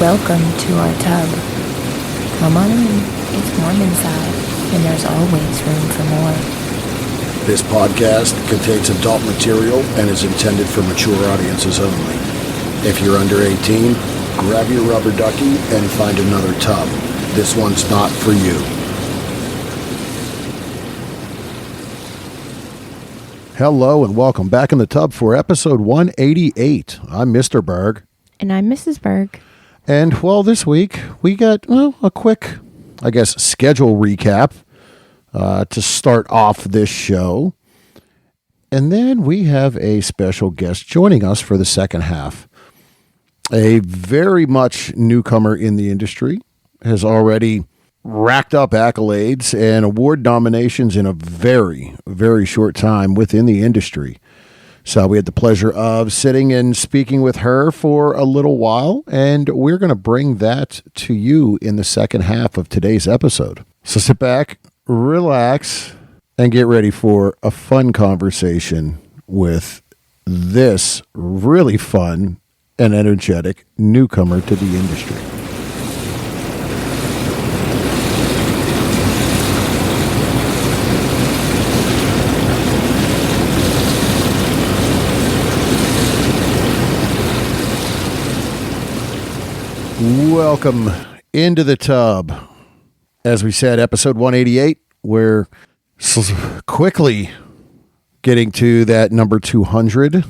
Welcome to our tub. Come on in. It's warm inside, and there's always room for more. This podcast contains adult material and is intended for mature audiences only. If you're under 18, grab your rubber ducky and find another tub. This one's not for you. Hello and welcome back in the tub for episode 188. I'm Mr. Berg. And I'm Mrs. Berg. And, well, this week we got a quick, schedule recap to start off this show. And then we have a special guest joining us for the second half. A very much newcomer in the industry, has already racked up accolades and award nominations in a very, very short time within the industry. So we had the pleasure of sitting and speaking with her for a little while, and we're going to bring that to you in the second half of today's episode. So sit back, relax, and get ready for a fun conversation with this really fun and energetic newcomer to the industry. Welcome into the tub. As we said, episode 188, we're quickly getting to that number 200,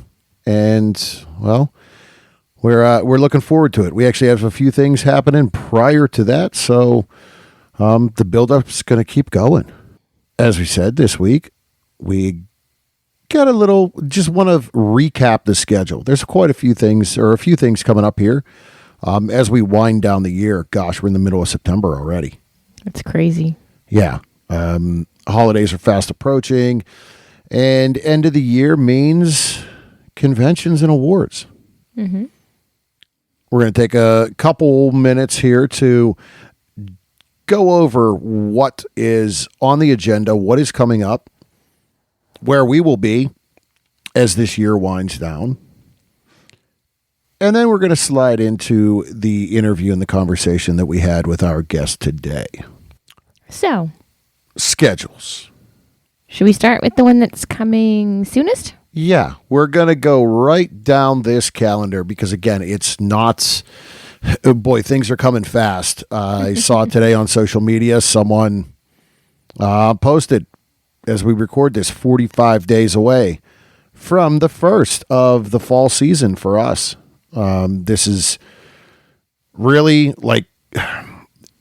and, well, we're looking forward to it. We actually have a few things happening prior to that, so the build-up's going to keep going. As we said, this week, we got just want to recap the schedule. There's quite a few things coming up here. As we wind down the year, gosh, we're in the middle of September already. It's crazy. Yeah. Holidays are fast approaching, and end of the year means conventions and awards. Mm-hmm. We're going to take a couple minutes here to go over what is on the agenda, what is coming up, where we will be as this year winds down. And then we're going to slide into the interview and the conversation that we had with our guest today. So, schedules. Should we start with the one that's coming soonest? Yeah, we're going to go right down this calendar because, again, it's not... Boy, things are coming fast. I saw today on social media, someone posted, as we record this, 45 days away from the first of the fall season for us. This is really like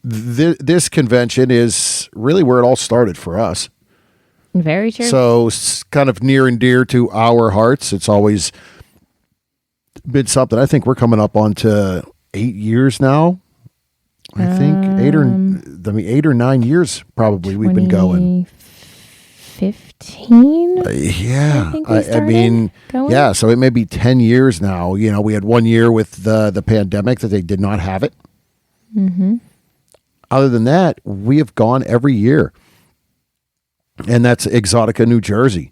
this convention is really where it all started for us. Very true. So it's kind of near and dear to our hearts. It's always been something. I think we're coming up on to 8 years now. I think 8 or 9 years probably we've been going. 15? Yeah. I mean, going? Yeah, so it may be 10 years now. You know, we had 1 year with the pandemic that they did not have it. Mm-hmm. Other than that, we have gone every year. And that's Exotica, New Jersey.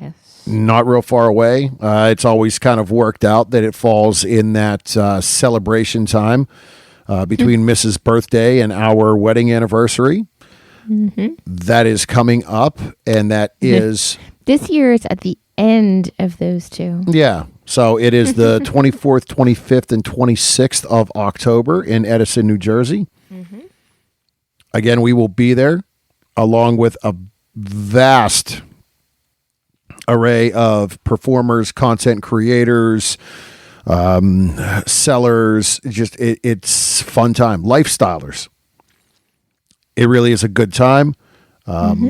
Yes. Not real far away. It's always kind of worked out that it falls in that celebration time between Mrs. birthday and our wedding anniversary. Mm-hmm. That is coming up, and that is... This year is at the end of those two. Yeah, so it is the 24th, 25th, and 26th of October in Edison, New Jersey. Mm-hmm. Again, we will be there, along with a vast array of performers, content creators, sellers. Just it's fun time. Lifestylers. It really is a good time.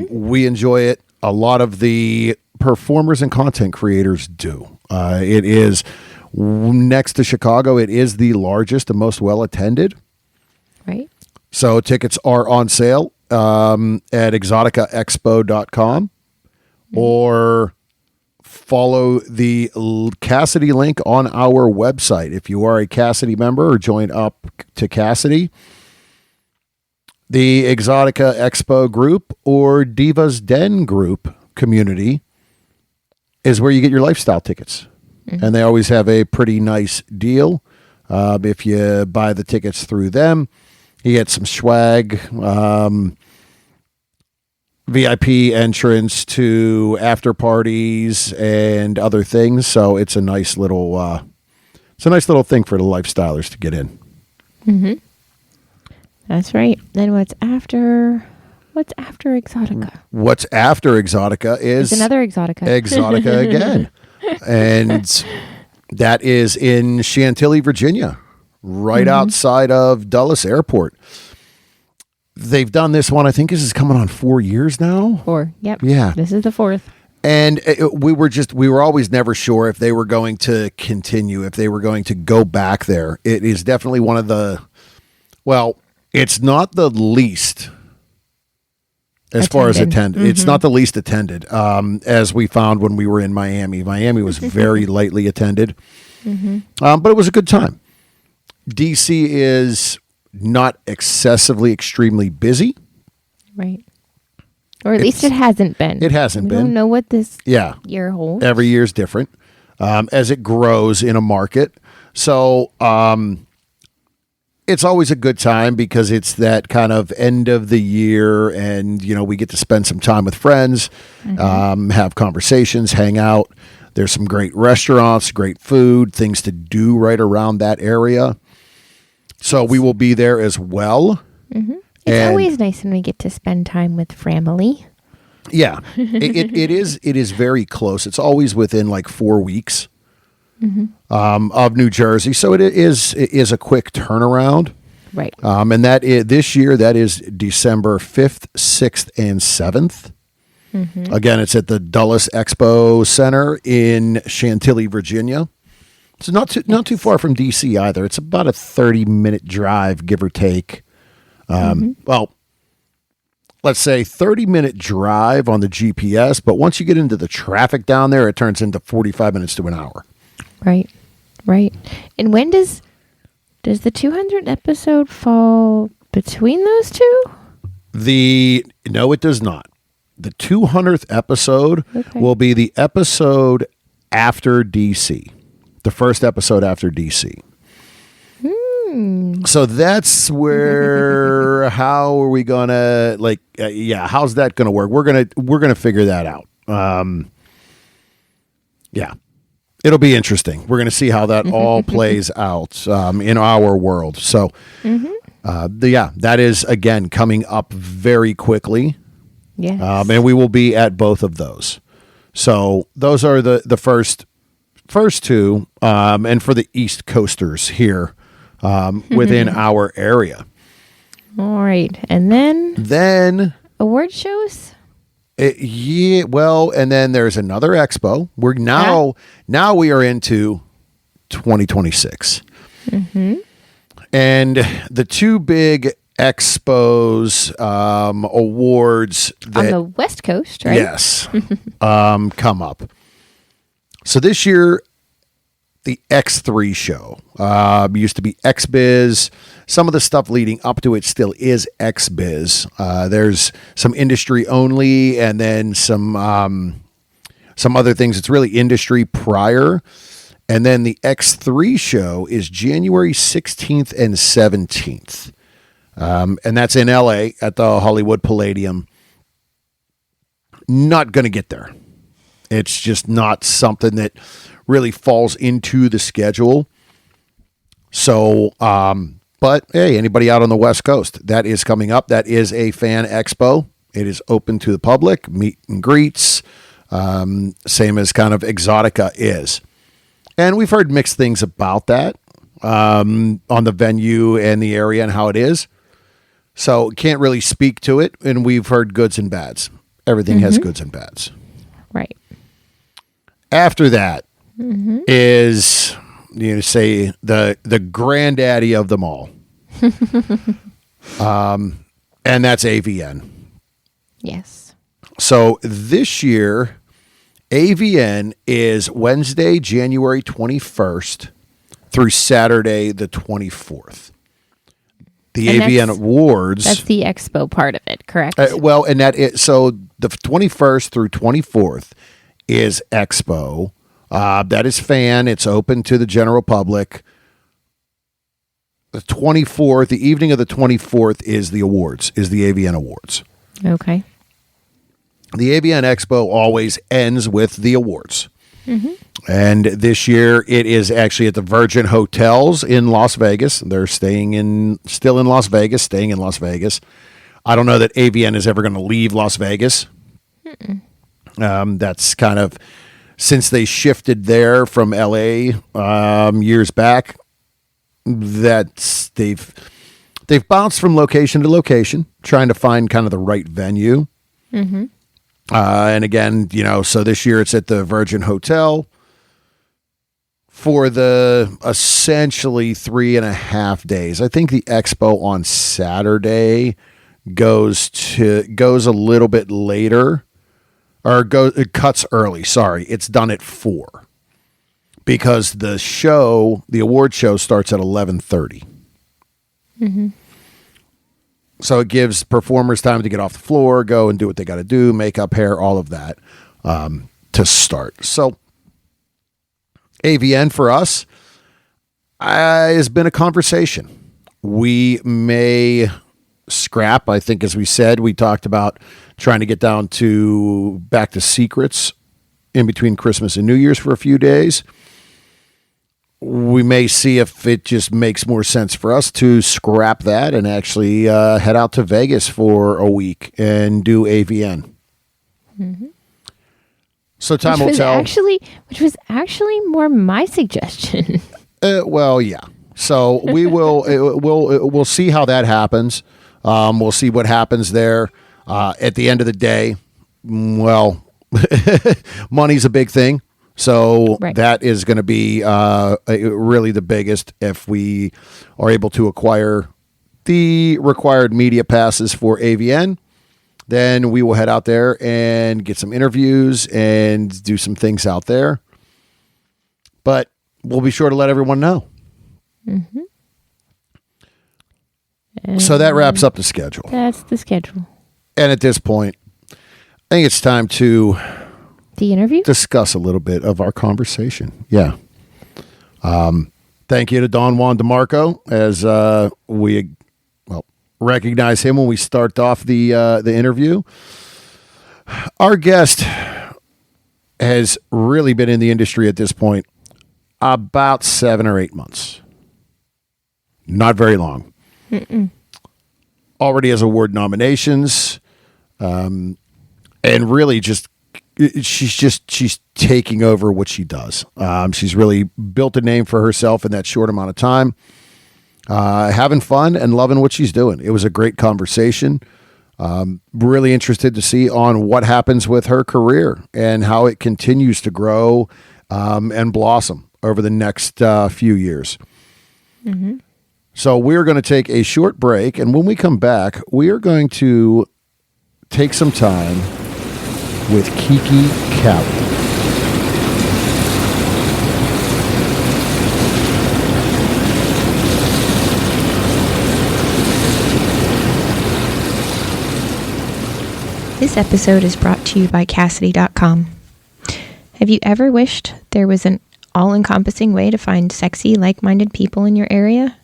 We enjoy it. A lot of the performers and content creators do. It is next to Chicago. It is the largest and most well attended. Right. So tickets are on sale at exoticaexpo.com or follow the Cassidy link on our website. If you are a Cassidy member or join up to Cassidy, the Exotica Expo group or Diva's Den group community is where you get your lifestyle tickets. Mm-hmm. And they always have a pretty nice deal. If you buy the tickets through them, you get some swag, VIP entrance to after parties and other things. So it's a nice little thing for the lifestylers to get in. Mm-hmm. That's right. Then what's after Exotica? What's after Exotica is It's another Exotica. Exotica again. And that is in Chantilly, Virginia, right outside of Dulles Airport. They've done this one. I think this is coming on 4 years now. 4. Yep. Yeah. This is the 4th. And we were always never sure if they were going to continue, if they were going to go back there. It is definitely one of it's not the least as far as attended. It's not the least attended, as we found when we were in Miami. Miami was very lightly attended, but it was a good time. DC is not excessively, extremely busy. Right. Or at least it hasn't been. It hasn't been. We don't know what this year holds. Every year is different as it grows in a market. So it's always a good time because it's that kind of end of the year and, we get to spend some time with friends, have conversations, hang out. There's some great restaurants, great food, things to do right around that area. So we will be there as well. Mm-hmm. It's always nice when we get to spend time with family. Yeah, it is very close. It's always within like 4 weeks of New Jersey. So it is a quick turnaround. Right. And this year, that is December 5th, 6th, and 7th. Mm-hmm. Again, it's at the Dulles Expo Center in Chantilly, Virginia. It's not too far from DC either. It's about a 30-minute drive, give or take. Well, let's say 30-minute drive on the GPS, but once you get into the traffic down there, it turns into 45 minutes to an hour. Right. And when does the 200th episode fall between those two? No, it does not. The 200th episode will be the episode after DC. The first episode after DC. So that's where, how are we going to how's that going to work? We're going to figure that out. It'll be interesting. We're going to see how that all plays out in our world. So, that is, again, coming up very quickly. Yes. And we will be at both of those. So those are the first two, and for the East Coasters here within our area. All right. And then award shows? And then there's another expo. We're now we are into 2026. Mm-hmm. And the two big expos, awards that, on the West Coast, right? Yes, come up. So this year, the X3 show used to be XBiz. Some of the stuff leading up to it still is XBiz. There's some industry only, and then some other things. It's really industry prior. And then the X3 show is January 16th and 17th. And that's in LA at the Hollywood Palladium. Not going to get there. It's just not something that really falls into the schedule. So, but hey, anybody out on the West Coast, that is coming up. That is a fan expo. It is open to the public, meet and greets, same as kind of Exotica is. And we've heard mixed things about that on the venue and the area and how it is. So can't really speak to it. And we've heard goods and bads. Everything has goods and bads. Right. After that is, say, the granddaddy of them all. And that's AVN. Yes. So this year, AVN is Wednesday, January 21st through Saturday, the 24th. The AVN Awards. That's the expo part of it, correct? So the 21st through 24th is expo. That is fan. It's open to the general public. The 24th, the evening of the 24th is the awards, is the AVN Awards. Okay. The AVN Expo always ends with the awards. Mm-hmm. And this year it is actually at the Virgin Hotels in Las Vegas. They're still in Las Vegas, staying in Las Vegas. I don't know that AVN is ever going to leave Las Vegas. That's kind of, since they shifted there from LA years back, that they've bounced from location to location, trying to find kind of the right venue. Mm-hmm. And again, so this year it's at the Virgin Hotel for the essentially 3.5 days. I think the expo on Saturday goes a little bit later, or it cuts early. Sorry, it's done at 4 because the award show starts at 11:30. Mm-hmm. So it gives performers time to get off the floor, go and do what they got to do, makeup, hair, all of that to start. So AVN for us has been a conversation. We may scrap. I think, as we said, we talked about trying to get down to back to secrets in between Christmas and New Year's for a few days. We may see if it just makes more sense for us to scrap that and actually head out to Vegas for a week and do AVN. Mm-hmm. So time will tell. Which was actually more my suggestion. Well, yeah. So we will. We'll see how that happens. We'll see what happens there. At the end of the day, well, money's a big thing. So right. That is going to be really the biggest if we are able to acquire the required media passes for AVN. Then we will head out there and get some interviews and do some things out there. But we'll be sure to let everyone know. Mm-hmm. So that wraps up the schedule. That's the schedule. And at this point, I think it's time to the interview? Discuss a little bit of our conversation. Yeah. Thank you to Don Juan DeMarco, as we recognize him when we start off the interview. Our guest has really been in the industry at this point about 7 or 8 months. Not very long. Mm-mm. Already has award nominations, and really just she's taking over what she does. She's really built a name for herself in that short amount of time. Having fun and loving what she's doing. It was a great conversation. Really interested to see on what happens with her career and how it continues to grow and blossom over the next few years. Mm-hmm. So we're going to take a short break, and when we come back, we are going to take some time with Kiki Cali. This episode is brought to you by Cassidy.com. Have you ever wished there was an all-encompassing way to find sexy, like-minded people in your area?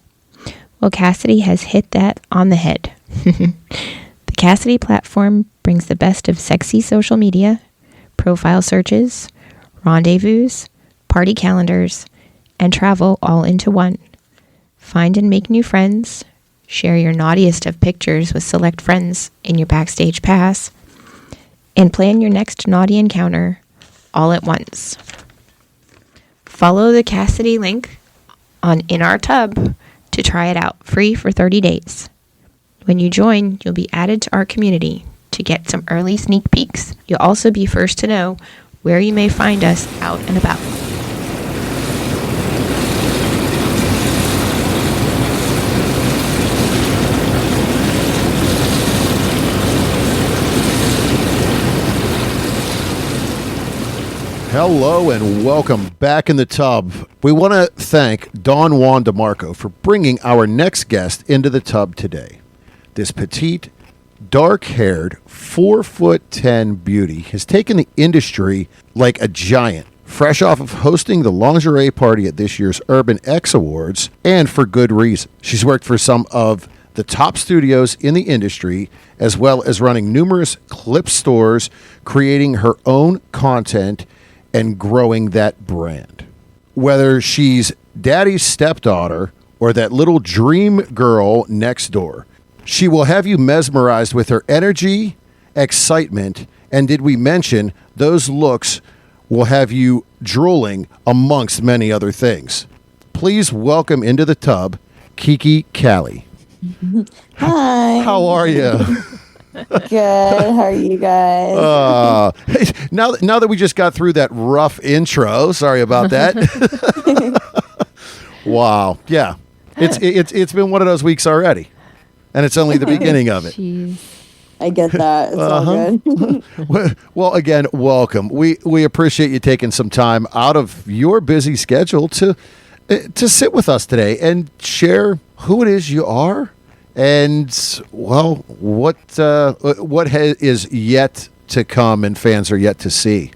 Well, Cassidy has hit that on the head. The Cassidy platform brings the best of sexy social media, profile searches, rendezvous, party calendars, and travel all into one. Find and make new friends, share your naughtiest of pictures with select friends in your Backstage Pass, and plan your next naughty encounter all at once. Follow the Cassidy link in our tub to try it out free for 30 days. When you join, you'll be added to our community to get some early sneak peeks. You'll also be first to know where you may find us out and about. Hello and welcome back in the tub. We want to thank Don Juan DeMarco for bringing our next guest into the tub today. This petite, dark-haired, 4'10" beauty has taken the industry like a giant fresh off of hosting the lingerie party at this year's Urban X Awards, and for good reason. She's worked for some of the top studios in the industry, as well as running numerous clip stores, creating her own content, and growing that brand. Whether she's daddy's stepdaughter or that little dream girl next door, she will have you mesmerized with her energy, excitement, and did we mention those looks will have you drooling amongst many other things. Please welcome into the tub, Kiki Cali. Hi. How are you? Good. How are you guys? Now that we just got through that rough intro, sorry about that. Wow. Yeah. It's been one of those weeks already. And it's only the beginning of it. Jeez. I get that. It's all good. Well, again, welcome. We appreciate you taking some time out of your busy schedule to sit with us today and share who it is you are and, well, what is yet to come and fans are yet to see.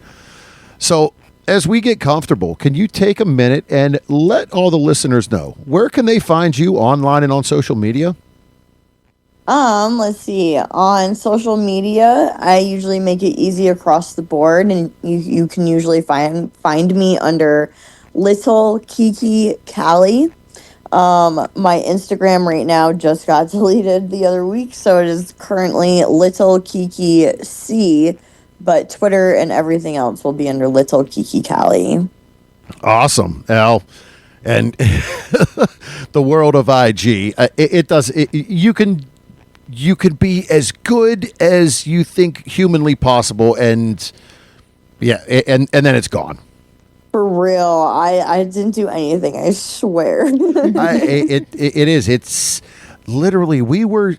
So as we get comfortable, can you take a minute and let all the listeners know, where can they find you online and on social media? Let's see. On social media, I usually make it easy across the board, and you can usually find me under Little Kiki Cali. My Instagram right now just got deleted the other week, so it is currently Little Kiki C, but Twitter and everything else will be under Little Kiki Cali. Awesome, Al. And the world of IG, you can be as good as you think humanly possible, and yeah, and then it's gone. For real, I didn't do anything. I swear. It is. It's literally we were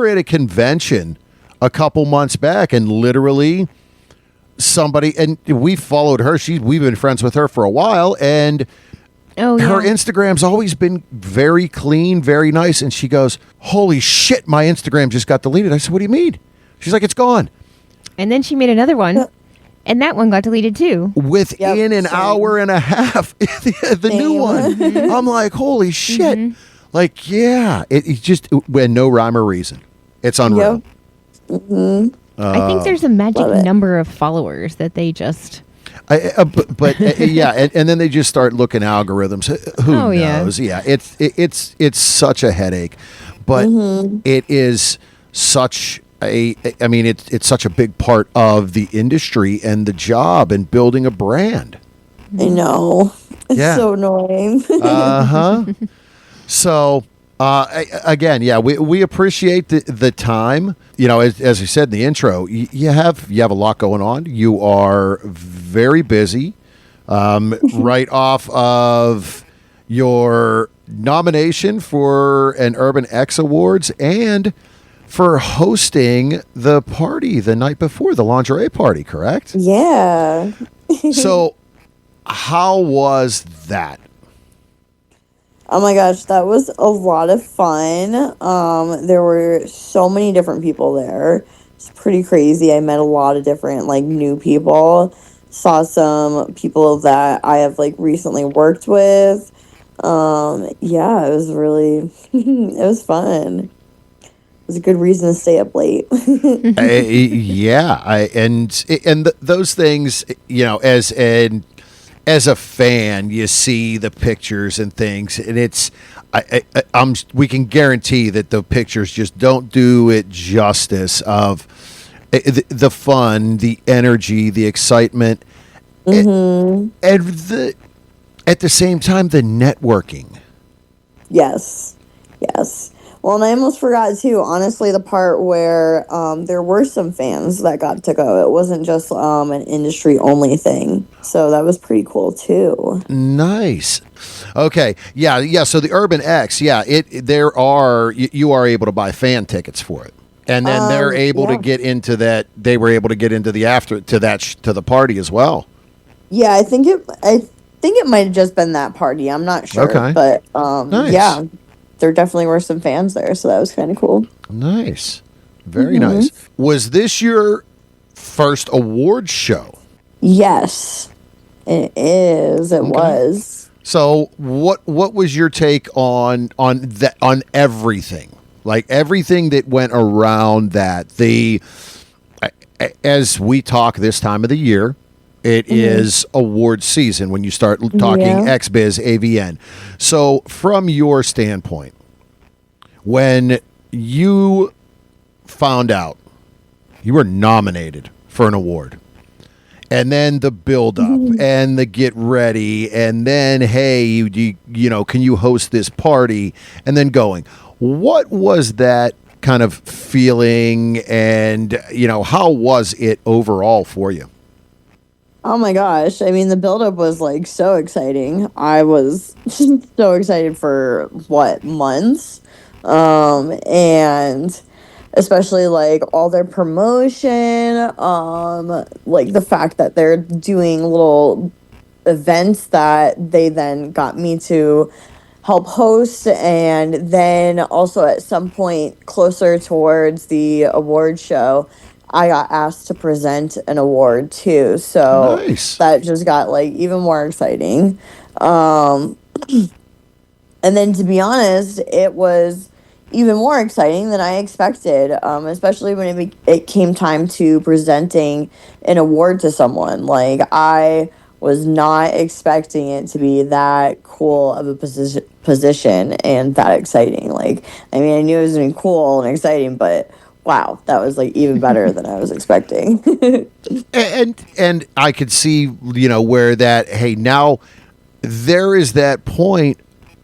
at a convention a couple months back, and literally somebody, and we followed her. We've been friends with her for a while, and her Instagram's always been very clean, very nice. And she goes, "Holy shit, my Instagram just got deleted." I said, "What do you mean?" She's like, "It's gone." And then she made another one, and that one got deleted too. Within an hour and a half, the new one. I'm like, "Holy shit!" Mm-hmm. Like, yeah, it just when no rhyme or reason. It's unreal. Yep. Mm-hmm. I think there's a magic number of followers that they just. Yeah, and then they just start looking algorithms. Who knows? Yeah, it's such a headache, but it is such it's such a big part of the industry and the job and building a brand. I know. It's so annoying. So again, yeah, we appreciate the time. You know, as you said in the intro, you have a lot going on. You are very busy. Right off of your nomination for an Urban X Awards and for hosting the party the night before, the lingerie party, correct? Yeah. So how was that? Oh my gosh, that was a lot of fun. There were so many different people there. It's pretty crazy. I met a lot of different new people. Saw some people that I have recently worked with. Yeah, it was really it was fun. It was a good reason to stay up late. Those things, as a fan, you see the pictures and things, and it's we can guarantee that the pictures just don't do it justice of the fun, the energy, the excitement, and at the same time the networking. Yes. Well, and I almost forgot too, honestly, the part where there were some fans that got to go. It wasn't just an industry only thing. So that was pretty cool too. Nice. Okay. Yeah. So the Urban X, you are able to buy fan tickets for it. And then they're able to get into that. They were able to get into the to the party as well. Yeah, I think it might have just been that party. I'm not sure. Okay. But nice. Yeah. There definitely were some fans there, so that was kind of cool. Nice. Very nice. Was this your first award show? Yes. It is. It Okay. was. So what was your take on everything? Like everything that went around that. As we talk this time of the year, it is award season when you start talking Yeah. XBiz AVN. So from your standpoint, when you found out you were nominated for an award, and then the build up and the get ready, and then hey, you know, can you host this party, and then going, what was that kind of feeling, and you know, how was it overall for you? Oh my gosh. I mean, the buildup was like so exciting. I was so excited for what, months? And especially like all their promotion, like the fact that they're doing little events that they then got me to help host, and then also at some point closer towards the award show I got asked to present an award too, so Nice. that just got like even more exciting. um and then to be honest, it was even more exciting than I expected, especially when it came time to presenting an award to someone. Like, I was not expecting it to be that cool of a position and that exciting. Like, I mean, I knew it was going to be cool and exciting, but wow, that was like even better than I was expecting. And I could see, you know, where that, hey, now there is that point,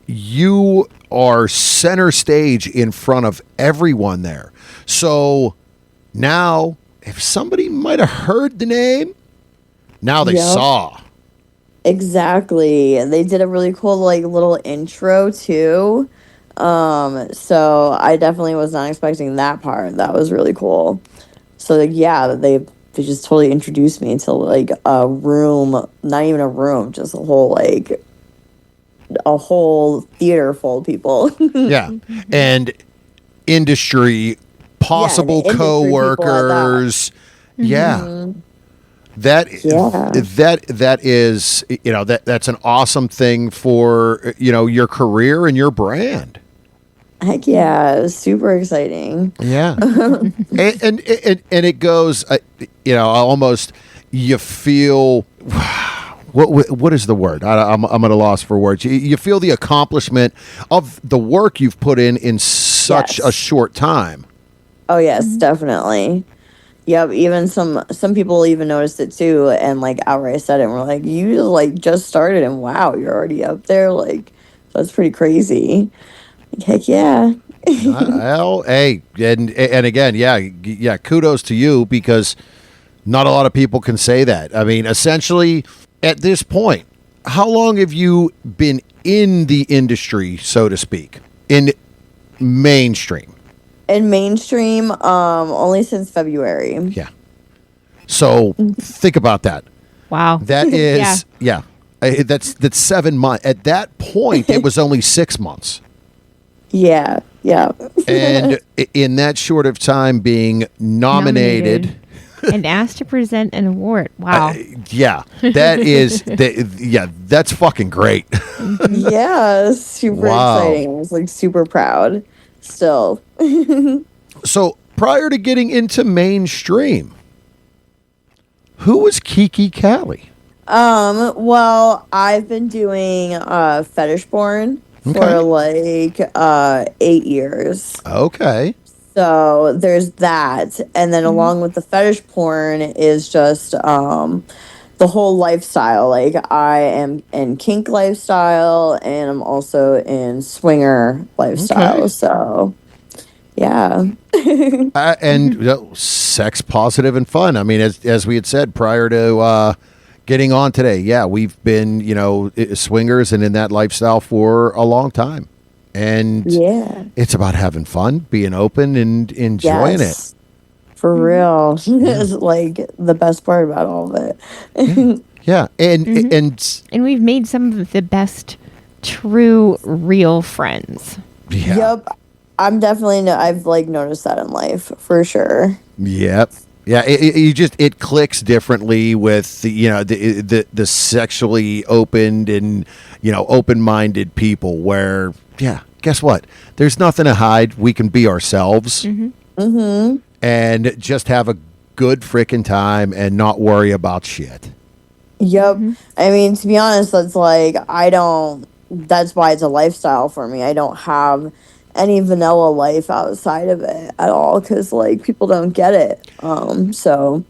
you are center stage in front of everyone there. So now if somebody might have heard the name, now they Yep. saw. Exactly. And they did a really cool like little intro too. So I definitely was not expecting that part. That was really cool. So like, yeah, they just totally introduced me to like a room, not even a room, just a whole theater full of people. Yeah. And industry, possible industry people at that. co-workers. Yeah. That Yeah. that is, you know, that's an awesome thing for, you know, your career and your brand. Heck yeah, it was super exciting. Yeah. And it goes, you know, almost, you feel, what is the word? I'm at a loss for words. You feel the accomplishment of the work you've put in such Yes. a short time. Oh yes, definitely. Yep, even some people even noticed it too, and like outright said it. And we're like, you like just started, and wow, you're already up there. Like, that's pretty crazy. Like, heck yeah. Well, hey, and again, yeah, kudos to you, because not a lot of people can say that. I mean, essentially, at this point, how long have you been in the industry, so to speak, in mainstream? In mainstream, only since February. Yeah. So think about that. Wow. That is, yeah, that's 7 months. At that point, it was only 6 months. Yeah, yeah. And in that short of time, being nominated. And asked to present an award. Wow. Yeah, that is, that's fucking great. Yeah, super Wow. exciting. I was like super proud still. So prior to getting into mainstream, who was Kiki Cali? Well, I've been doing fetish porn Okay. for like 8 years. Okay. So there's that. And then along with the fetish porn is just the whole lifestyle. Like, I am in kink lifestyle, and I'm also in swinger lifestyle. Okay. So yeah. And sex positive and fun. I mean, as we had said prior to getting on today, yeah, we've been, you know, swingers and in that lifestyle for a long time. And Yeah. it's about having fun, being open, and enjoying Yes. For real. It's like the best part about all of it. it. Yeah. And And we've made some of the best true, real friends. yeah. Yep. I'm definitely I've like noticed that in life for sure. Yep. Yeah, it clicks differently with the sexually opened and open-minded people where guess what? There's nothing to hide. We can be ourselves and just have a good freaking time and not worry about shit. Yep. I mean, to be honest, that's like, that's why it's a lifestyle for me. I don't have any vanilla life outside of it at all because, like, people don't get it. So,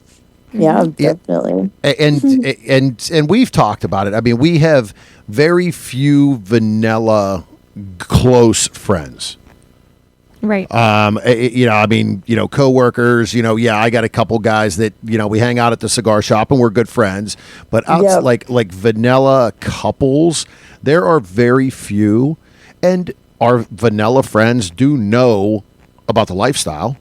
yeah, Yeah. definitely. And we've talked about it. I mean, we have very few vanilla close friends. Right. Coworkers, I got a couple guys that, we hang out at the cigar shop and we're good friends, but Yep. like vanilla couples, there are very few, and our vanilla friends do know about the lifestyle.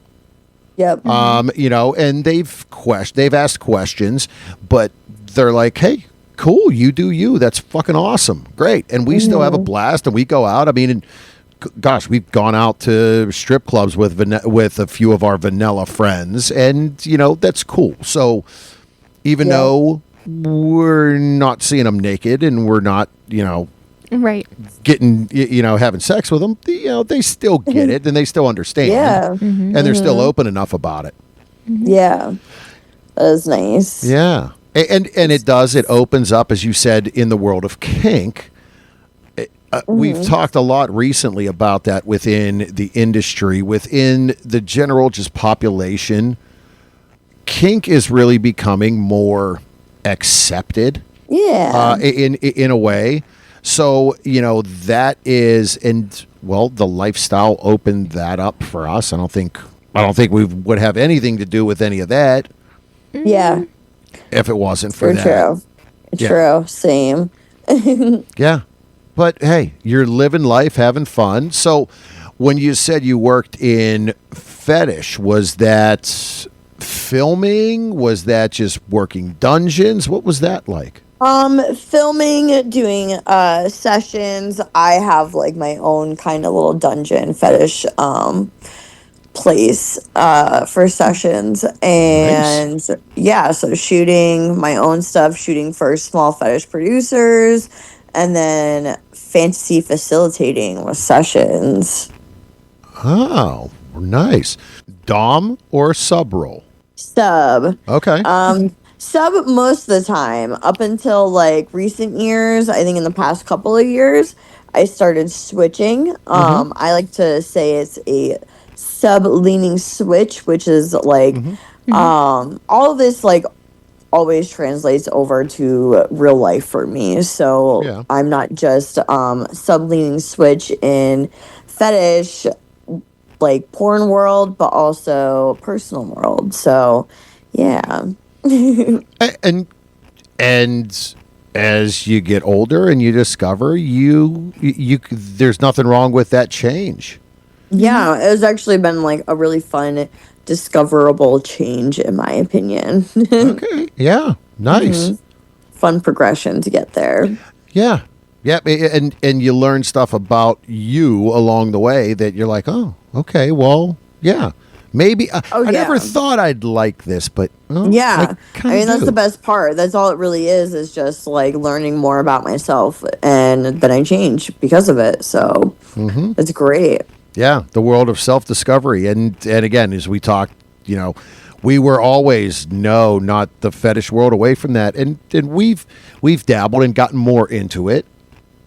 Yep. And they've asked questions, but they're like, "Hey, cool, you do you. That's fucking awesome. Great." And we still have a blast and we go out. I mean, gosh, we've gone out to strip clubs with a few of our vanilla friends, and that's cool. So even though we're not seeing them naked and we're not Right. getting having sex with them, they still get it and they still understand. Yeah. And they're still open enough about it. Yeah. That is nice. Yeah. And it opens up, as you said, in the world of kink. We've talked a lot recently about that within the industry, within the general just population. Kink is really becoming more accepted. Yeah. In a way. So, that is, and well, the lifestyle opened that up for us. I don't think we would have anything to do with any of that Yeah. if it wasn't for that. True. Yeah. True. Same. Yeah. But hey, you're living life, having fun. So when you said you worked in fetish, was that filming? Was that just working dungeons? What was that like? Filming, doing sessions. I have like my own kind of little dungeon fetish place for sessions, and yeah, so shooting my own stuff, shooting for small fetish producers, and then fantasy facilitating with sessions. Oh, nice. Dom or sub role? Sub. Okay. Sub most of the time, up until like recent years. I think in the past couple of years, I started switching. I like to say it's a sub leaning switch, which is like all of this like always translates over to real life for me. So Yeah. I'm not just sub leaning switch in fetish like porn world, but also personal world. So yeah. And as you get older and you discover you there's nothing wrong with that change. Yeah, it has actually been like a really fun, discoverable change, in my opinion. Okay. Yeah. Nice. Fun progression to get there. Yeah. Yeah. And you learn stuff about you along the way that you're like, oh, okay, well, yeah. Maybe I never thought I'd like this, but Yeah. I mean, that's do. the best part. That's all it really is just like learning more about myself. And then I change because of it. So it's great. Yeah, the world of self-discovery. And again, as we talked, we were always not the fetish world, away from that. And we've dabbled and gotten more into it.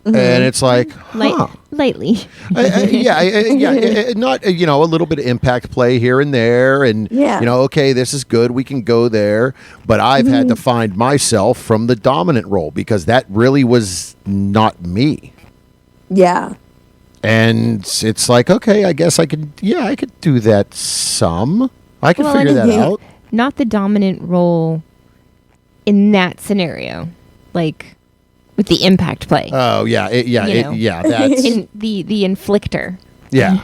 And it's like, Lightly. not a little bit of impact play here and there, and okay, this is good, we can go there. But I've had to find myself from the dominant role because that really was not me. Yeah. And it's like, okay, I guess I could do that some. I could figure that out. Not the dominant role in that scenario, like with the impact play. Oh yeah, that's in the inflictor. yeah.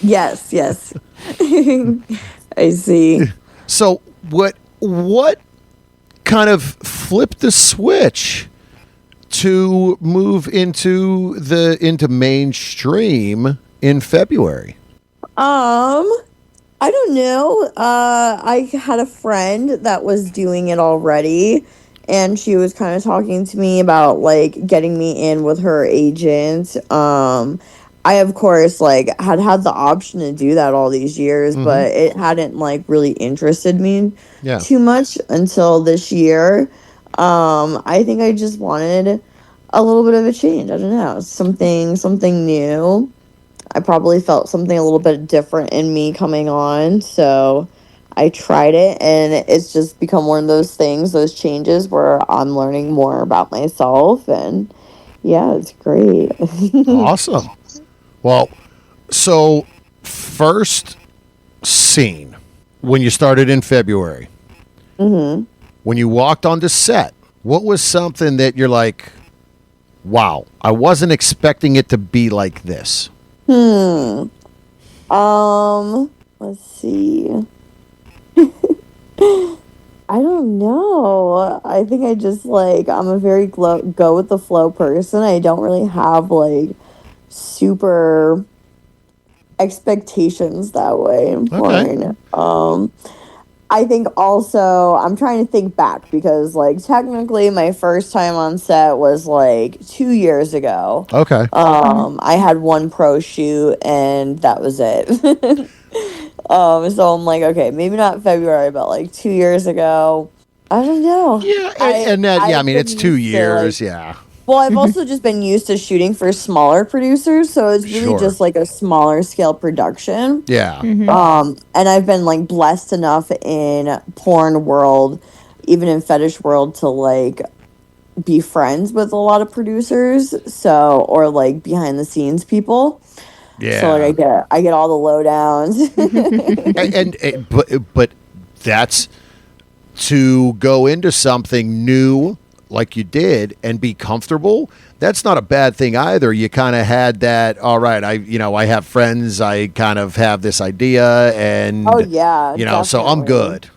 Yes. I see. So what kind of flipped the switch to move into mainstream in February? I I don't know. I had a friend that was doing it already, and she was kind of talking to me about like getting me in with her agent. I of course like had the option to do that all these years, Mm-hmm. but it hadn't like really interested me Yeah. too much until this year. I think I just wanted a little bit of a change. I don't know, something new. I probably felt something a little bit different in me coming on. So I tried it, and it's just become one of those things, those changes where I'm learning more about myself. And yeah, it's great. Awesome. Well, so first scene when you started in February, hmm when you walked onto set, what was something that you're like, wow, I wasn't expecting it to be like this? Hmm. Let's see. I don't know. I think I just like I'm a very go with the flow person. I don't really have like super expectations that way in Okay. porn. I think also I'm trying to think back because like technically my first time on set was like 2 years ago. Okay. I had one pro shoot and that was it. So I'm like, okay, maybe not February, but like 2 years ago. I don't know. Yeah, I and that, yeah, I I've mean, been it's 2 used to like years. Yeah. well, I've also just been used to shooting for smaller producers, so it's really Sure. just like a smaller scale production. Yeah. And I've been like blessed enough in porn world, even in fetish world, to like be friends with a lot of producers, so or like behind the scenes people. So like Yeah. I get all the lowdowns. But that's to go into something new like you did and be comfortable. That's not a bad thing either. You kind of had that, all right, I have friends, I kind of have this idea, and Oh yeah, so I'm definitely. good.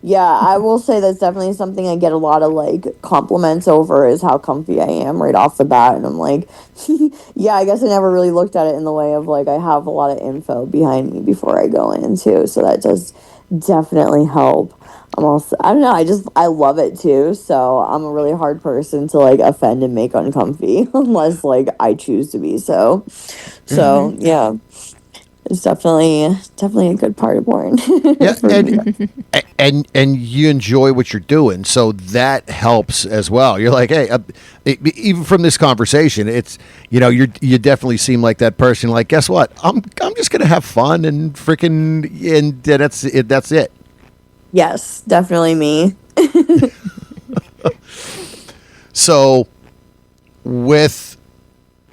Yeah, I will say that's definitely something I get a lot of like compliments over is how comfy I am right off the bat. And I'm like, yeah, I guess I never really looked at it in the way of like I have a lot of info behind me before I go in too. So that does definitely help. I'm also, I don't know, I love it too. So I'm a really hard person to like offend and make uncomfy unless like I choose to be so. So yeah, it's definitely a good part of porn Yeah, for me. and you enjoy what you're doing, so that helps as well. You're like, hey, even from this conversation, it's you definitely seem like that person. Like, guess what? I'm just gonna have fun and freaking and that's it. That's it. Yes, definitely me. So with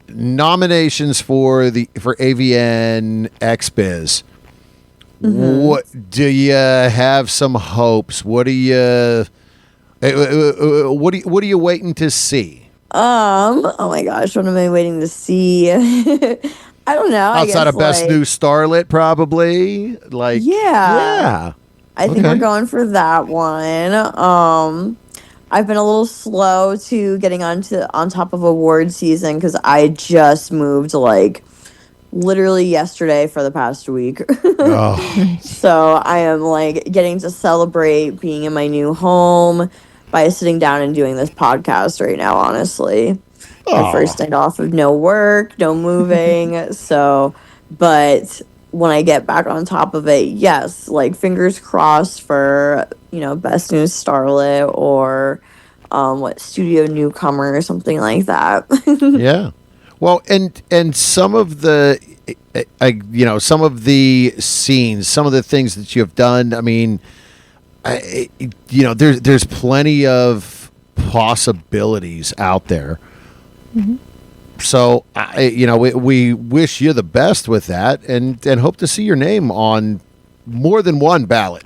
nominations for AVN XBiz, what do you have some hopes? What are you waiting to see Oh my gosh, what am I waiting to see? I don't know. I outside guess of Best like New Starlet? Probably yeah. yeah. I think we're Okay. going for that one. I've been a little slow to getting on top of award season because I just moved like literally yesterday for the past week. Oh, Nice. So I am like getting to celebrate being in my new home by sitting down and doing this podcast right now, honestly. My oh, first night off of no work, no moving. So, but when I get back on top of it, yes, like fingers crossed for, Best New Starlet or what studio newcomer or something like that. yeah. Well, and some of the, some of the scenes, some of the things that you have done. I mean, there's plenty of possibilities out there. So, we wish you the best with that, and hope to see your name on more than one ballot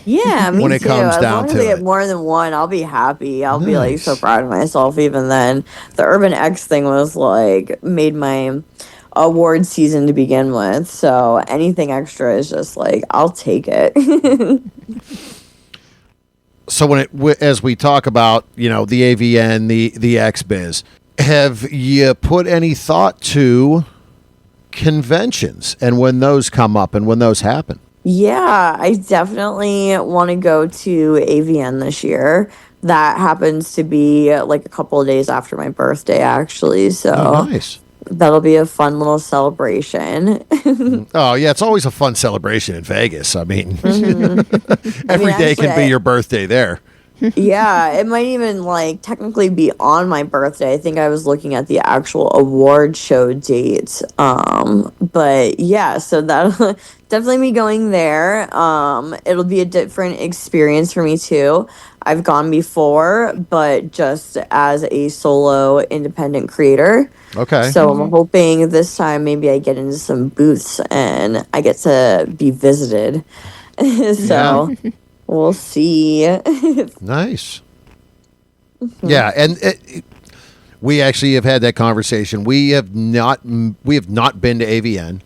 Yeah, when me it too. comes As down long as I to get it. more than one, I'll be happy. I'll be like so Nice. proud of myself even then. The Urban X thing was like made my award season to begin with. So anything extra is just like I'll take it. So as we talk about the AVN, the XBiz, have you put any thought to conventions and when those come up and when those happen? Yeah, I definitely want to go to AVN this year. That happens to be like a couple of days after my birthday, actually. Oh, So nice. that'll be a fun little celebration. Oh, yeah, it's always a fun celebration in Vegas. I mean, hmm I mean, every day actually, can be your birthday there. yeah, it might even like technically be on my birthday. I think I was looking at the actual award show date. But yeah, so that'll definitely be going there. It'll be a different experience for me too. I've gone before, but just as a solo independent creator. Okay. So I'm hoping this time maybe I get into some booths and I get to be visited. Yeah. So we'll see. Nice. Yeah, and we actually have had that conversation. We have not been to AVN.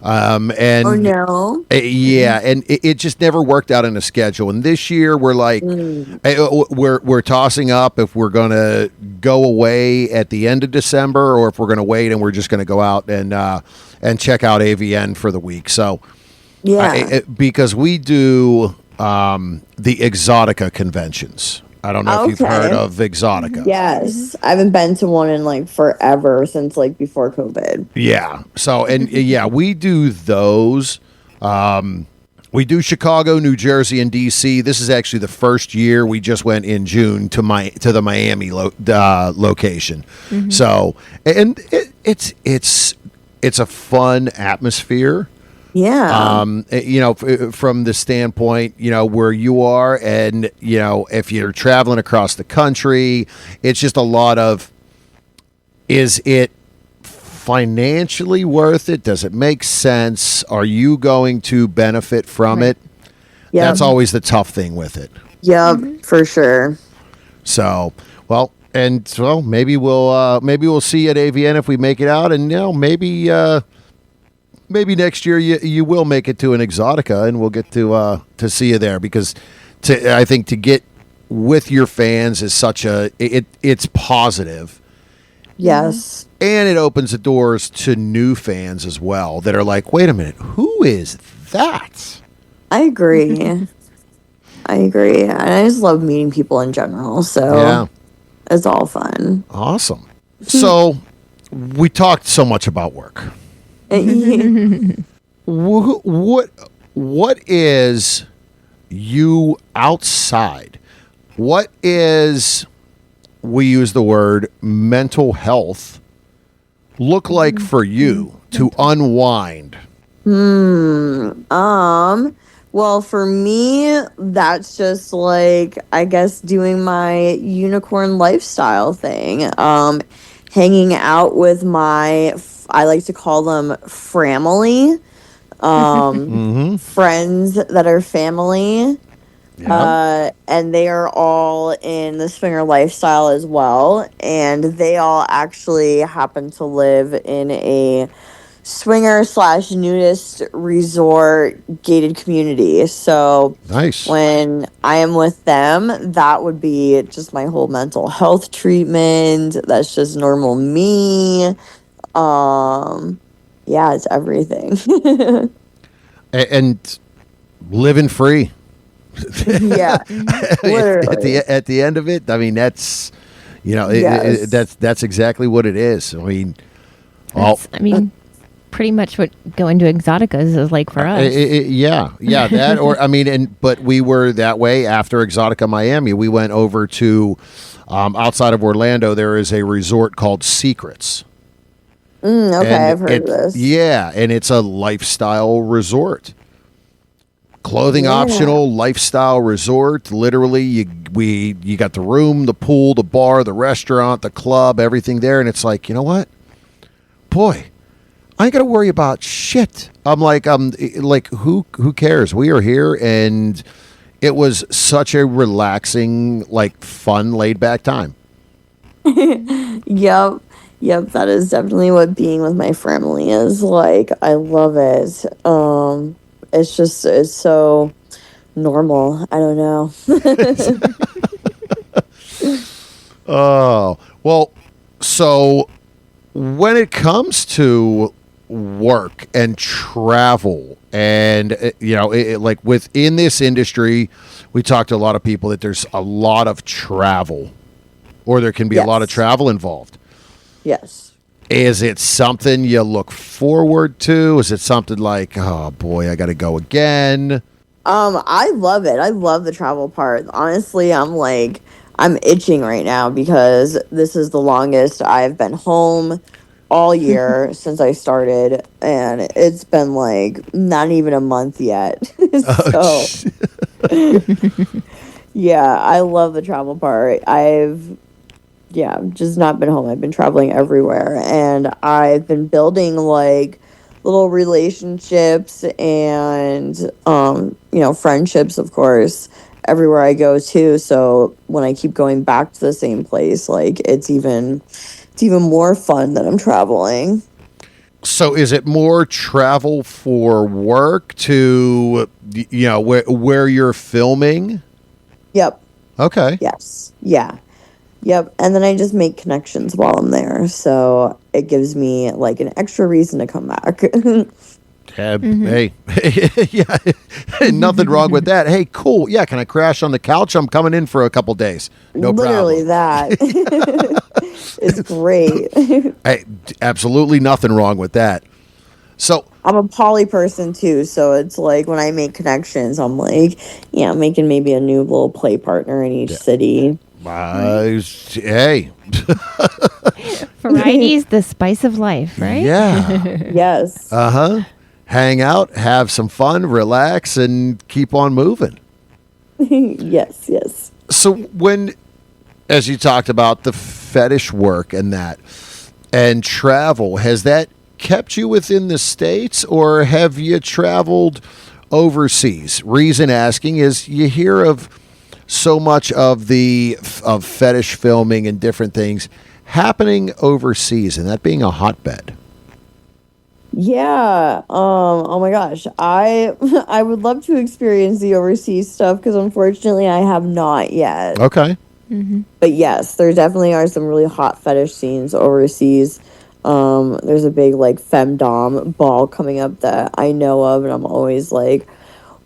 Oh And no. yeah, and it just never worked out in a schedule. And this year we're like, Mm. we're tossing up if we're gonna go away at the end of December or if we're gonna wait and we're just gonna go out and check out AVN for the week. So Yeah. because we do the Exotica conventions. I don't know if you've heard Okay. of Exotica. Yes. I haven't been to one in like forever since like before COVID. Yeah. So and yeah, we do those. We do Chicago, New Jersey, and DC. This is actually the first year. We just went in June to the Miami location. So and it's a fun atmosphere. Yeah. From the standpoint, where you are, and if you're traveling across the country, it's just a lot of, is it financially worth it? Does it make sense? Are you going to benefit from Right. it? Yep. That's always the tough thing with it. Yep. For sure. So, maybe we'll see you at AVN if we make it out, and maybe next year you will make it to an Exotica, and we'll get to see you there, because I think to get with your fans is it's positive, Yes. and it opens the doors to new fans as well that are like, wait a minute, who is that? I agree. I agree. And I just love meeting people in general. So Yeah, it's all fun. awesome. So we talked so much about work. What is you outside? What is, we use the word mental health, look like for you to unwind? Well, for me, that's just like, I guess, doing my unicorn lifestyle thing. Hanging out with I like to call them family, Mm-hmm. friends that are family. Yeah. And they are all in the swinger lifestyle as well. And they all actually happen to live in a swinger slash nudist resort gated community. So Nice. when I am with them, that would be just my whole mental health treatment. That's just normal me. Yeah, it's everything. And living free. Yeah, literally. At the end of it, I mean, that's Yes. that's exactly what it is. I mean, all I mean, pretty much what going to Exoticas is like for us. yeah, that, or I mean, but we were that way after Exotica Miami. We went over to outside of Orlando. There is a resort called Secrets. Okay, And I've heard of this. Yeah, and it's a lifestyle resort. Clothing Yeah. optional, lifestyle resort. Literally, you got the room, the pool, the bar, the restaurant, the club, everything there, and it's like, you know what, boy, I ain't got to worry about shit. I'm like, who cares? We are here, and it was such a relaxing, like, fun, laid back time. Yep. Yep, that is definitely what being with my family is like. I love it. It's so normal. I don't know. Oh, well, so when it comes to work and travel, and like within this industry, we talk to a lot of people that there's a lot of travel, or there can be a lot of travel involved. Yes. Is it something you look forward to? Is it something like, oh boy, I got to go again? I love it. I love the travel part. Honestly, I'm itching right now because this is the longest I've been home all year since I started, and it's been like not even a month yet. So, yeah, I love the travel part. Just not been home. I've been traveling everywhere, and I've been building like little relationships and friendships, of course, everywhere I go to. So when I keep going back to the same place, like it's even more fun that I'm traveling. So is it more travel for work to where you're filming? Yep. Okay. Yes. Yeah. Yep. And then I just make connections while I'm there. So it gives me like an extra reason to come back. Hey, yeah, nothing wrong with that. Hey, cool. Yeah, can I crash on the couch? I'm coming in for a couple days. No Literally problem. that. It's great. Hey, absolutely nothing wrong with that. So I'm a poly person too, so it's like when I make connections, I'm like, yeah, making maybe a new little play partner in each city. hey. Variety is the spice of life, right? Yeah. Yes. Hang out, have some fun, relax, and keep on moving. Yes, yes. So when, as you talked about the fetish work and that, and travel, has that kept you within the States, or have you traveled overseas? Reason asking is you hear of so much of fetish filming and different things happening overseas, and that being a hotbed. Yeah. Oh my gosh. I I would love to experience the overseas stuff because unfortunately I have not yet. Okay. But yes, there definitely are some really hot fetish scenes overseas. There's a big like femdom ball coming up that I know of, and I'm always like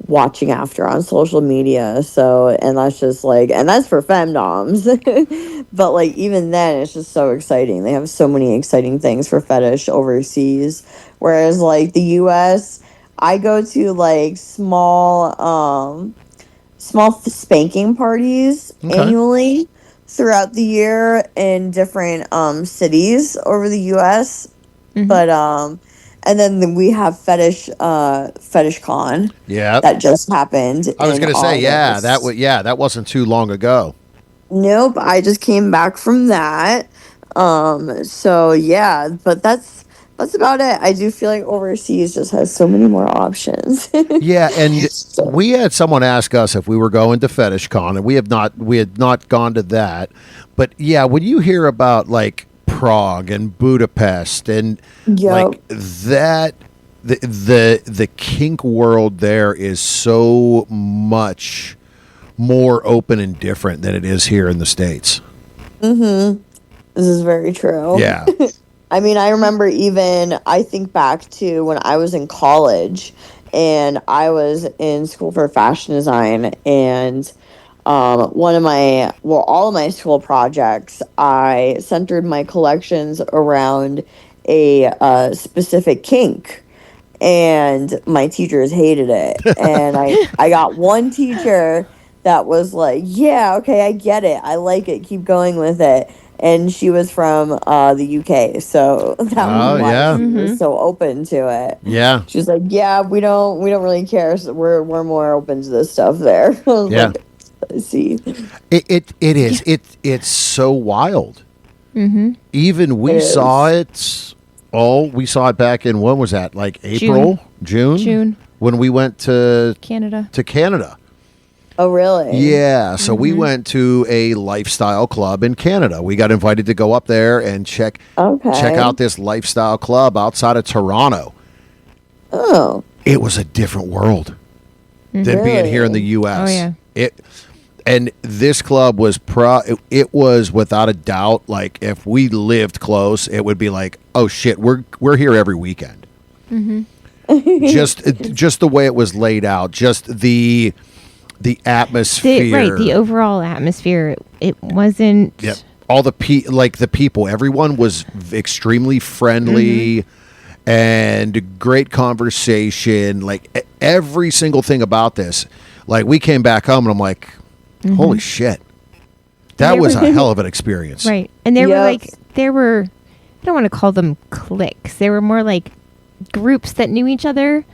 watching after on social media. So, and that's just like, and that's for femdoms. But like even then, it's just so exciting. They have so many exciting things for fetish overseas. Whereas like the U.S., I go to like small spanking parties annually throughout the year in different cities over the US. But and then we have fetish con that just happened. I was going to say, that wasn't too long ago. Nope, I just came back from that. So yeah, but that's about it. I do feel like overseas just has so many more options. Yeah, and we had someone ask us if we were going to Fetish Con, and we had not gone to that. But yeah, when you hear about like Prague and Budapest and like that, the kink world there is so much more open and different than it is here in the States. This is very true. Yeah. I mean, I think back to when I was in college and I was in school for fashion design, and all of my school projects, I centered my collections around a specific kink, and my teachers hated it. And I got one teacher that was like, yeah, okay, I get it. I like it. Keep going with it. And she was from the UK, so that was why she was so open to it. Yeah, she's like, "Yeah, we don't really care. So we're more open to this stuff there." I was like, I see. It is. It's so wild. Even we saw it. Oh, we saw it back in, when was that? Like April, June, when we went to Canada. Oh, really? Yeah. So we went to a lifestyle club in Canada. We got invited to go up there and check out this lifestyle club outside of Toronto. Oh. It was a different world than being here in the U.S. Oh, yeah. And this club was it was without a doubt, like if we lived close, it would be like, oh shit, we're here every weekend. Just the way it was laid out, just the atmosphere, the overall atmosphere. It wasn't. Yep. All the the people, everyone was extremely friendly and great conversation. Like every single thing about this. Like we came back home and I'm like, holy shit. That was a hell of an experience. Right. And there were I don't want to call them cliques. They were more like groups that knew each other,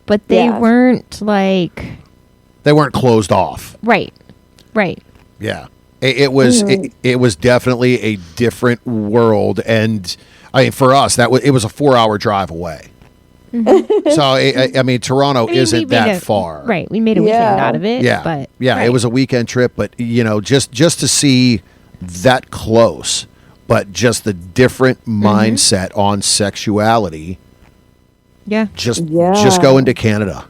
but they weren't like, they weren't closed off. Right. Yeah. It was it was definitely a different world, and I mean for us it was a 4-hour drive away. So I mean Toronto isn't that far. Right. We made a weekend out of it. Yeah. But it was a weekend trip, but just to see that close, but just the different mindset on sexuality. Yeah. Just go into Canada.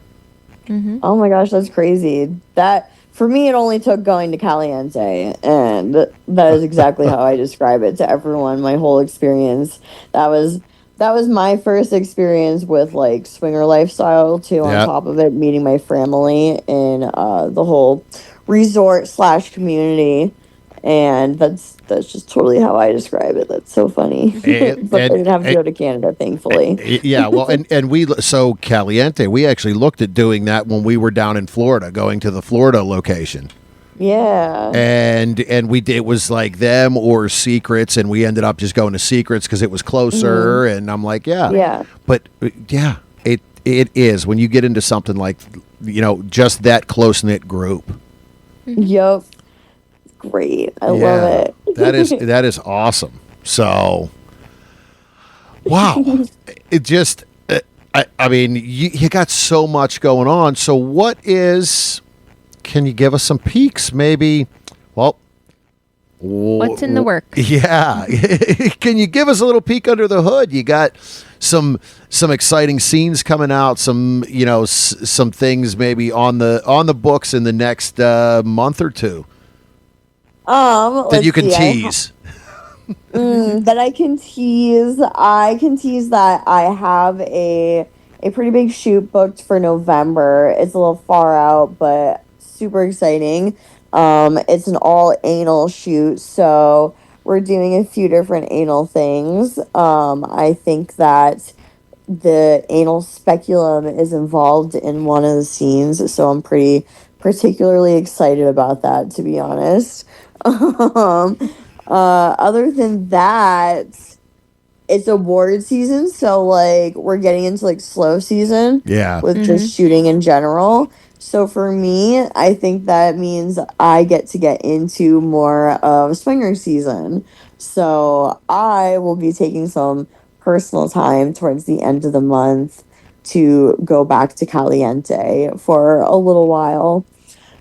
Oh my gosh, that's crazy. That for me, it only took going to Caliente, and that is exactly how I describe it to everyone. My whole experience. That was my first experience with like swinger lifestyle too. On top of it, meeting my family in the whole resort / community, and that's just totally how I describe it. That's so funny. But I didn't have to go to Canada, thankfully. Yeah, well, and we so Caliente, we actually looked at doing that when we were down in Florida, going to the Florida location. Yeah. And we did, it was like them or Secrets, and we ended up just going to Secrets because it was closer. And I'm like, yeah. But it is when you get into something like just that close knit group. Yep. Great. I love it. that is awesome. So, wow. It just, I mean, you got so much going on. So can you give us some peeks? Maybe, what's in the works? Yeah. Can you give us a little peek under the hood? You got some exciting scenes coming out, some things maybe on the books in the next month or two. That you can tease. That I can tease. I can tease that I have a pretty big shoot booked for November. It's a little far out, but super exciting. It's an all anal shoot, so we're doing a few different anal things. I think that the anal speculum is involved in one of the scenes, so I'm pretty particularly excited about that, to be honest. Other than that, it's award season, so like we're getting into like slow season with just shooting in general. So for me, I think that means I get into more of swinger season. So I will be taking some personal time towards the end of the month to go back to Caliente for a little while.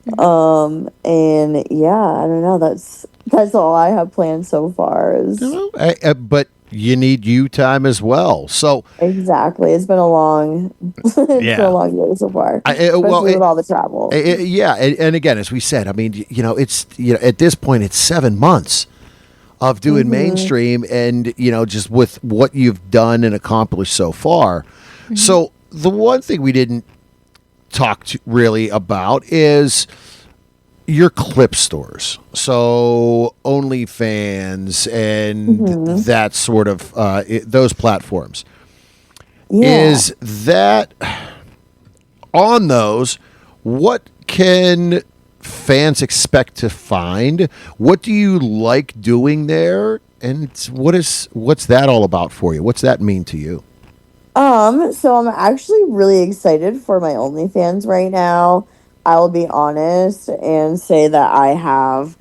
And yeah, I don't know. That's all I have planned so far. But you need you time as well. So exactly, it's been a long, been a long year so far. With all the travel. And again, as we said, I mean, it's at this point, it's 7 months of doing mainstream, and just with what you've done and accomplished so far. So the one thing we didn't talk really about is your clip stores. So OnlyFans and that sort of those platforms. Is that on those? What can fans expect to find? What do you like doing there? And what's that all about for you? What's that mean to you? So I'm actually really excited for my OnlyFans right now. I'll be honest and say that I have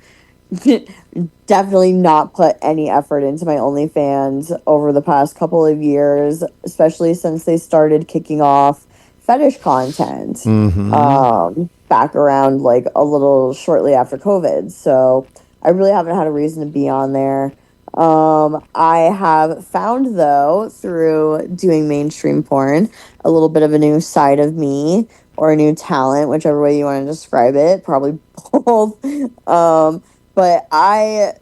definitely not put any effort into my OnlyFans over the past couple of years, especially since they started kicking off fetish content back around like a little shortly after COVID. So I really haven't had a reason to be on there. I have found, though, through doing mainstream porn, a little bit of a new side of me, or a new talent, whichever way you want to describe it, probably both. But I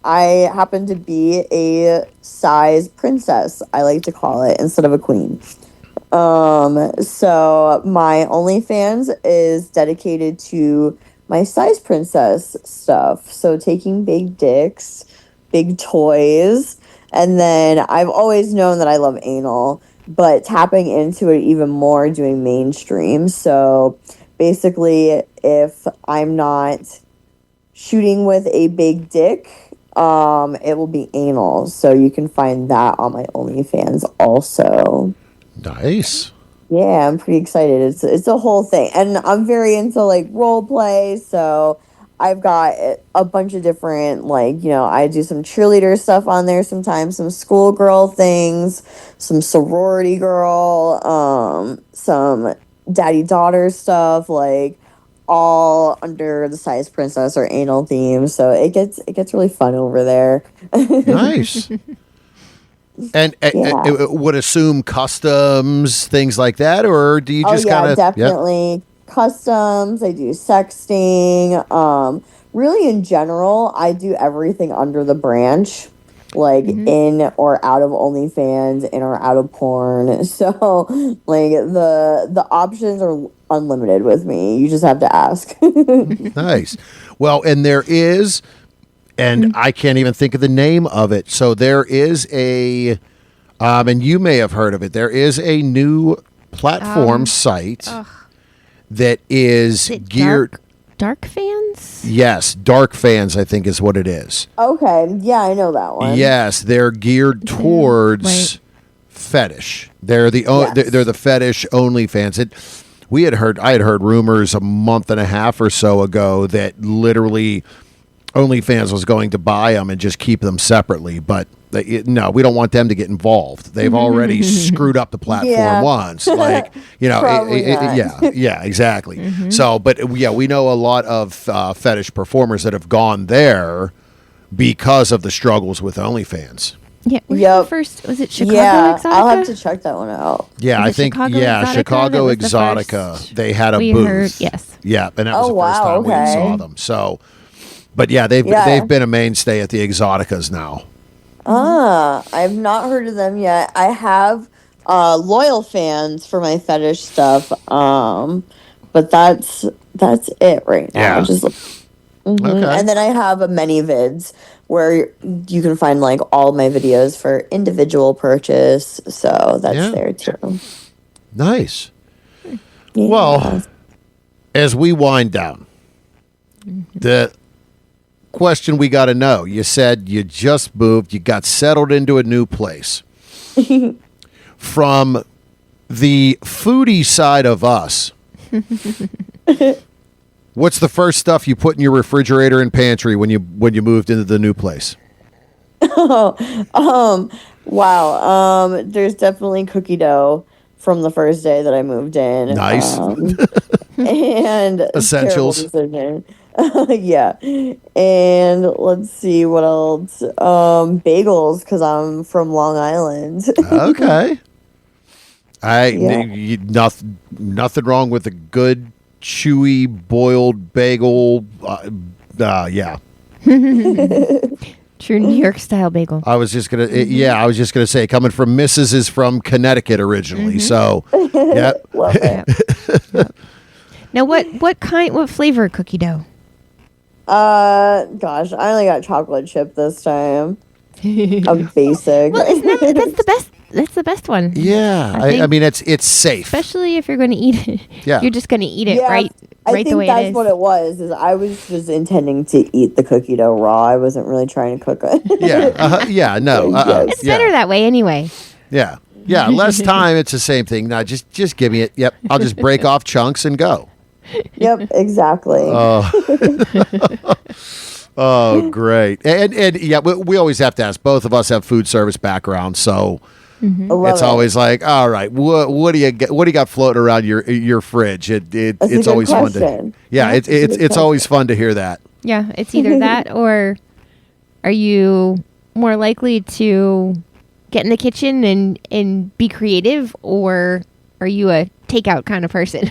I happen to be a size princess, I like to call it, instead of a queen. So my OnlyFans is dedicated to my size princess stuff. So taking big dicks, big toys, and then I've always known that I love anal, but tapping into it even more doing mainstream. So basically, if I'm not shooting with a big dick, it will be anal. So you can find that on my OnlyFans also. Nice. Yeah, I'm pretty excited. It's a whole thing, and I'm very into like role play. So I've got a bunch of different I do some cheerleader stuff on there sometimes, some schoolgirl things, some sorority girl, some daddy daughter stuff, like all under the size princess or anal theme. So it gets really fun over there. Nice. And Yeah. it would assume customs, things like that, or do you Oh just yeah, kind of? Yeah. definitely customs. I do sexting. Really in general, I do everything under the branch, like in or out of OnlyFans, in or out of porn. So like the options are unlimited with me. You just have to ask. Nice. Well, and there is, and I can't even think of the name of it. So there is a, and you may have heard of it. There is a new platform site that is Is it geared. Dark fans? Yes, Dark Fans, I think is what it is. Okay, yeah, I know that one. Yes, they're geared towards Right. fetish. They're the Yes. they're the fetish only fans. I had heard rumors a month and a half or so ago that literally OnlyFans was going to buy them and just keep them separately, but no, we don't want them to get involved. They've already screwed up the platform Yeah. once. Like, Probably not. yeah, exactly. So, but yeah, we know a lot of fetish performers that have gone there because of the struggles with OnlyFans. Yeah. Where's Yep. the first? Was it Chicago Yeah, Exotica? I'll have to check that one out. Yeah, Was I it think Chicago yeah, Exotica that Chicago was the Exotica. first They had a we booth. heard? Yes. Yeah, and that was Oh, the first wow, time we okay. saw them. So, but yeah, Yeah. they've been a mainstay at the Exoticas now. I've not heard of them yet. I have loyal fans for my fetish stuff. But that's it right now. Yeah. Just Okay. And then I have a many vids where you can find like all my videos for individual purchase. So that's Yeah. there too. Nice. Yeah. Well, as we wind down, the question we got to know, you said you just moved, you got settled into a new place. From the foodie side of us, what's the first stuff you put in your refrigerator and pantry when you moved into the new place? Wow. There's definitely cookie dough from the first day that I moved in. Nice. And Essentials. terrible decision. Yeah. And let's see what else. Bagels, because I'm from Long Island. Okay. Yeah. Nothing wrong with a good chewy boiled bagel. Yeah. True New York style bagel. I was just gonna say, coming from Mrs. is from Connecticut originally, so yeah. Love it. Now, what flavor cookie dough? Gosh, I only got chocolate chip this time. I'm basic. Well, that's the best. That's the best one. Yeah, I think- I mean it's safe. Especially if you're going to eat it. Yeah. You're just going to eat it Yeah, right I the think way that's it is. what it was. Is I was just intending to eat the cookie dough raw. I wasn't really trying to cook it. Yeah, no, It's better that way anyway. Yeah, less time. It's the same thing. No, just give me it. Yep, I'll just break off chunks and go. Yep, exactly. Oh, great. And yeah, we always have to ask. Both of us have food service backgrounds, so I love it's it. always like, all right, what do you get? What do you got floating around your fridge? That's a It's good always fun to. question. Yeah, That's a good it's always fun to hear that. Yeah, it's either that or are you more likely to get in the kitchen and be creative, or are you a takeout kind of person?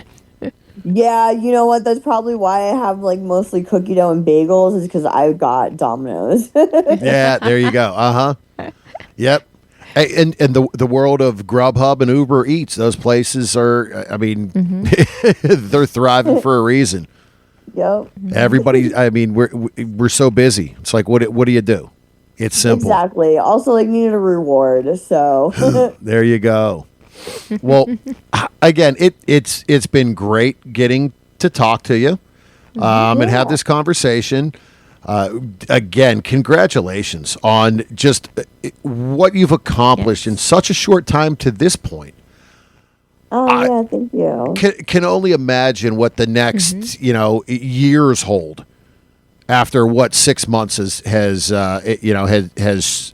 Yeah, you know what? That's probably why I have like mostly cookie dough and bagels is because I got Domino's. Yeah, there you go. Yep. And the world of Grubhub and Uber Eats, those places are, I mean, they're thriving for a reason. Yep. Everybody, I mean, we're so busy. It's like, what do you do? It's simple. Exactly. Also, like needed a reward, so There you go. Well, again, it's been great getting to talk to you and have this conversation. Again, congratulations on just what you've accomplished in such a short time to this point. yeah, thank you. Can only imagine what the next years hold after what 6 months has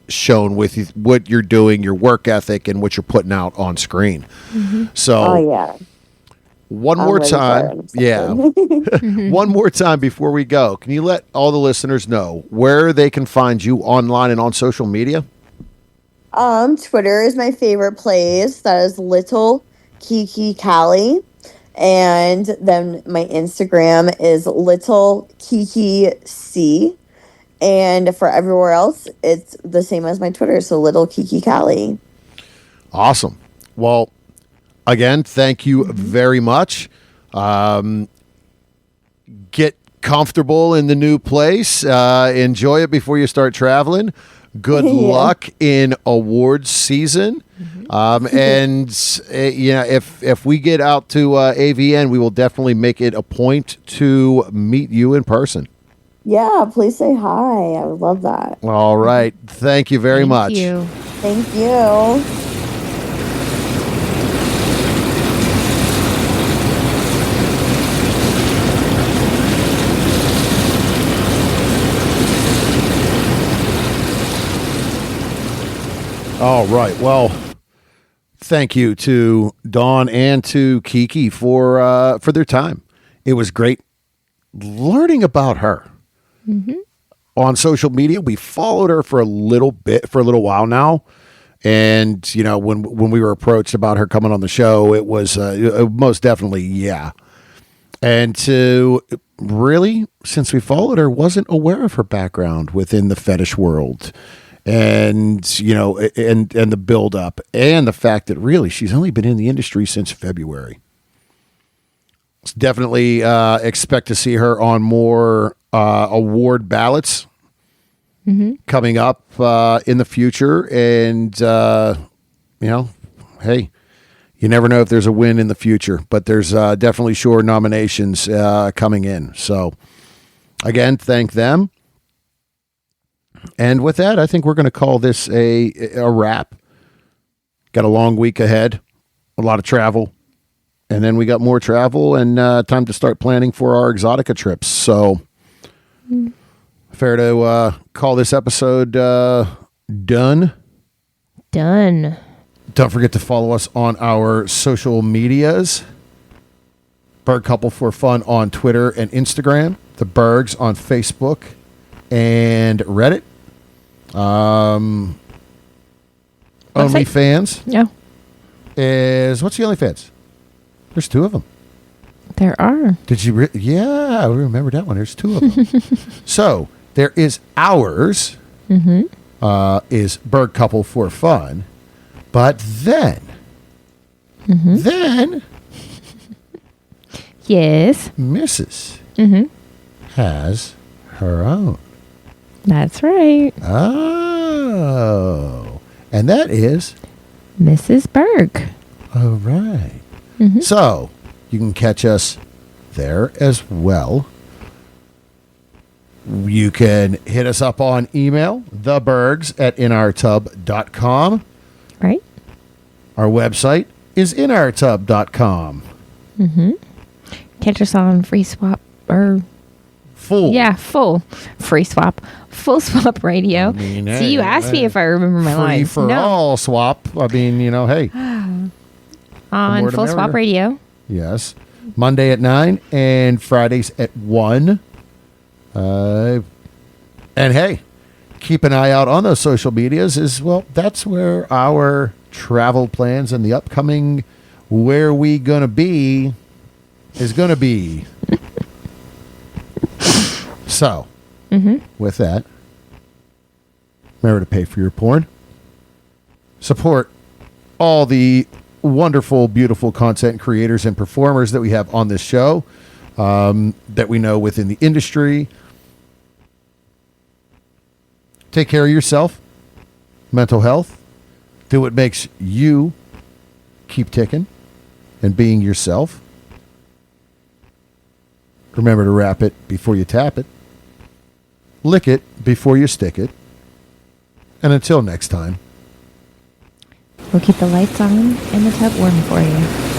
shown with what you're doing, your work ethic, and what you're putting out on screen. So, Oh yeah. one I'm more ready for time, it. yeah, one more time before we go, can you let all the listeners know where they can find you online and on social media? Twitter is my favorite place. That is little Kiki Cali. And then my Instagram is little Kiki C. And for everywhere else, it's the same as my Twitter. So little Kiki Cali. Awesome. Well, again, thank you very much. Get comfortable in the new place. Enjoy it before you start traveling. Good luck in awards season. And if we get out to AVN, we will definitely make it a point to meet you in person. Yeah, please say hi. I would love that. All right. Thank you very much. Thank you. Thank you. All right. Well, thank you to Dawn and to Kiki for their time. It was great learning about her on social media. We followed her for a little while now, and when we were approached about her coming on the show, it was most definitely yeah. And to really, since we followed her, wasn't aware of her background within the fetish world. And and the build up and the fact that really she's only been in the industry since February. Definitely expect to see her on more award ballots coming up in the future. And hey, you never know if there's a win in the future, but there's definitely sure nominations coming in. So again, thank them. And with that, I think we're going to call this a wrap. Got a long week ahead, a lot of travel, and then we got more travel and time to start planning for our Exotica trips. So, fair to call this episode done. Done. Don't forget to follow us on our social medias. Berg Couple for Fun on Twitter and Instagram. The Bergs on Facebook and Reddit. OnlyFans Yeah, is what's the OnlyFans? There's two of them. there are. Did you? Yeah, I remember that one. There's two of them. So there is ours. Is Berg Couple for Fun, but then Yes. Mrs. has her own. That's right. Oh, and that is Mrs. Berg. all right. So you can catch us there as well. You can hit us up on email, thebergs@inourtub.com. Right? Our website is inourtub.com. Catch us on Free Swap or Full. full Free Swap, Full Swap Radio. I mean, See, you asked me if I remember my Free lines. for all swap. I mean, hey. On more the Full Swap merrier. Radio. Yes. Monday at 9 and Fridays at 1. And hey, keep an eye out on those social medias as well. That's where our travel plans and the upcoming where we gonna be is going to be. So, with that, remember to pay for your porn. Support all the wonderful, beautiful content creators and performers that we have on this show, that we know within the industry. Take care of yourself, mental health. Do what makes you keep ticking and being yourself. Remember to wrap it before you tap it. Lick it before you stick it. And until next time, We'll keep the lights on and the tub warm for you.